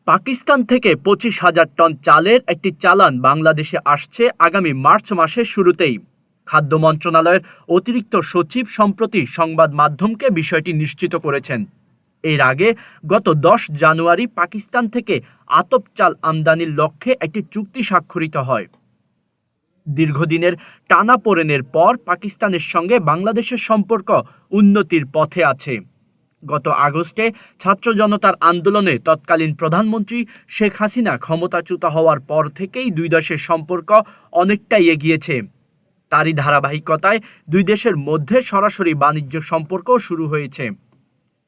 পাকিস্তান থেকে ২৫,০০০ টন চালের একটি চালান বাংলাদেশে আসছে আগামী মার্চ মাসের শুরুতেই। খাদ্য মন্ত্রণালয়ের অতিরিক্ত সচিব সম্প্রতি সংবাদ মাধ্যমকে বিষয়টি নিশ্চিত করেছেন। এর আগে গত ১০ জানুয়ারি পাকিস্তান থেকে আতপ চাল আমদানির লক্ষ্যে একটি চুক্তি স্বাক্ষরিত হয়। দীর্ঘদিনের টানাপোড়েনের পর পাকিস্তানের সঙ্গে বাংলাদেশের সম্পর্ক উন্নতির পথে আছে। গত আগস্টে ছাত্র জনতার আন্দোলনে তৎকালীন প্রধানমন্ত্রী শেখ হাসিনা ক্ষমতাচ্যুত হওয়ার পর থেকেই দুই দেশের সম্পর্ক অনেকটাই এগিয়েছে। তারই ধারাবাহিকতায় দুই দেশের মধ্যে সরাসরি বাণিজ্য সম্পর্ক শুরু হয়েছে।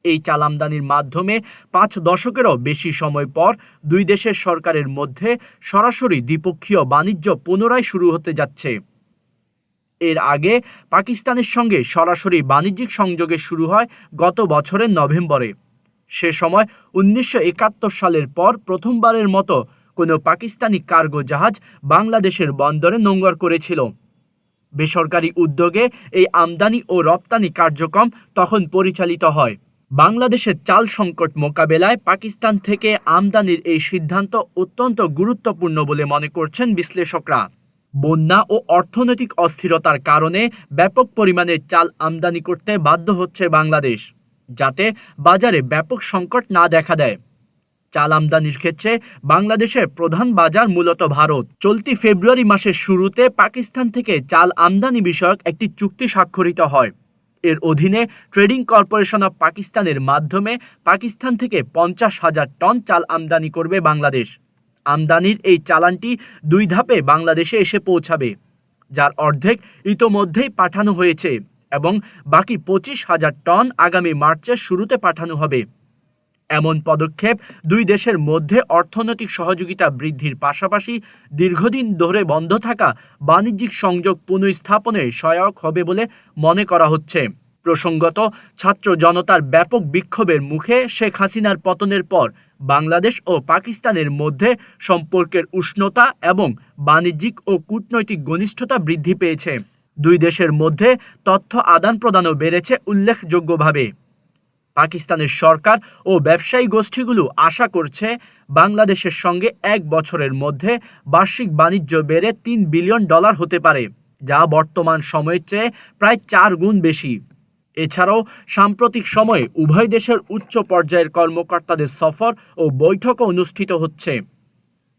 এই চাল আমদানির মাধ্যমে ৫ দশকেরও বেশি সময় পর দুই দেশের সরকারের মধ্যে সরাসরি দ্বিপক্ষীয় বাণিজ্য পুনরায় শুরু হতে যাচ্ছে। এর আগে পাকিস্তানের সঙ্গে সরাসরি বাণিজ্যিক সংযোগে শুরু হয় গত বছরের নভেম্বরে। সে সময় ১৯৭১ সালের পর প্রথমবারের মতো কোনো পাকিস্তানি কার্গো জাহাজ বাংলাদেশের বন্দরে নোঙর করেছিল। বেসরকারি উদ্যোগে এই আমদানি ও রপ্তানি কার্যক্রম তখন পরিচালিত হয়। বাংলাদেশের চাল সংকট মোকাবেলায় পাকিস্তান থেকে আমদানির এই সিদ্ধান্ত অত্যন্ত গুরুত্বপূর্ণ বলে মনে করছেন বিশ্লেষকরা। বন্যা ও অর্থনৈতিক অস্থিরতার কারণে ব্যাপক পরিমাণে চাল আমদানি করতে বাধ্য হচ্ছে বাংলাদেশ, যাতে বাজারে ব্যাপক সংকট না দেখা দেয়। চাল আমদানির ক্ষেত্রে বাংলাদেশের প্রধান বাজার মূলত ভারত। চলতি ফেব্রুয়ারি মাসের শুরুতে পাকিস্তান থেকে চাল আমদানি বিষয়ক একটি চুক্তি স্বাক্ষরিত হয়। এর অধীনে ট্রেডিং কর্পোরেশন অব পাকিস্তানের মাধ্যমে পাকিস্তান থেকে ৫০,০০০ টন চাল আমদানি করবে বাংলাদেশ। আমদানির এই চালানটি ২ ধাপে বাংলাদেশে এসে পৌঁছাবে, যার অর্ধেক ইতোমধ্যেই পাঠানো হয়েছে এবং বাকি ২৫,০০০ টন আগামী মার্চের শুরুতে পাঠানো হবে। এমন পদক্ষেপ দুই দেশের মধ্যে অর্থনৈতিক সহযোগিতা বৃদ্ধির পাশাপাশি দীর্ঘদিন ধরে বন্ধ থাকা বাণিজ্যিক সংযোগ পুনঃস্থাপনে সহায়ক হবে বলে মনে করা হচ্ছে। প্রসঙ্গত, ছাত্র জনতার ব্যাপক বিক্ষোভের মুখে শেখ হাসিনার পতনের পর বাংলাদেশ ও পাকিস্তানের মধ্যে সম্পর্কের উষ্ণতা এবং বাণিজ্যিক ও কূটনৈতিক ঘনিষ্ঠতা বৃদ্ধি পেয়েছে। দুই দেশের মধ্যে তথ্য আদান প্রদানও বেড়েছে উল্লেখযোগ্যভাবে। পাকিস্তানের সরকার ও ব্যবসায়ী গোষ্ঠীগুলো আশা করছে বাংলাদেশের সঙ্গে ১ বছরের মধ্যে বার্ষিক বাণিজ্য বেড়ে $৩ বিলিয়ন হতে পারে, যা বর্তমান সময়ের চেয়ে প্রায় ৪ গুণ বেশি। এছাড়াও সাম্প্রতিক সময়ে উভয় দেশের উচ্চ পর্যায়ের কর্মকর্তাদের সফর ও বৈঠকও অনুষ্ঠিত হচ্ছে।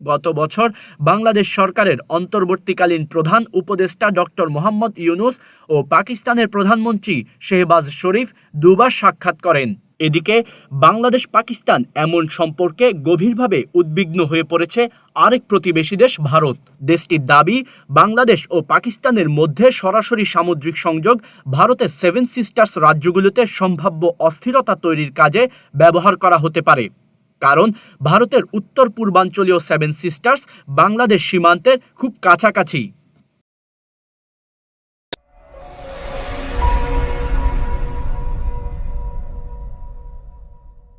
গত বছর বাংলাদেশ সরকারের অন্তর্বর্তীকালীন প্রধান উপদেষ্টা ডক্টর মোহাম্মদ ইউনূস ও পাকিস্তানের প্রধানমন্ত্রী শেহবাজ শরীফ দুবার সাক্ষাৎ করেন। এদিকে বাংলাদেশ পাকিস্তান এমন সম্পর্কে গভীরভাবে উদ্বিগ্ন হয়ে পড়েছে আরেক প্রতিবেশী দেশ ভারত। দেশটির দাবি, বাংলাদেশ ও পাকিস্তানের মধ্যে সরাসরি সামুদ্রিক সংযোগ ভারতের 7 সিস্টার্স রাজ্যগুলোতে সম্ভাব্য অস্থিরতা তৈরির কাজে ব্যবহার করা হতে পারে। কারণ ভারতের উত্তর পূর্বাঞ্চলীয় 7 সিস্টার্স বাংলাদেশ সীমান্তের খুব কাছাকাছি।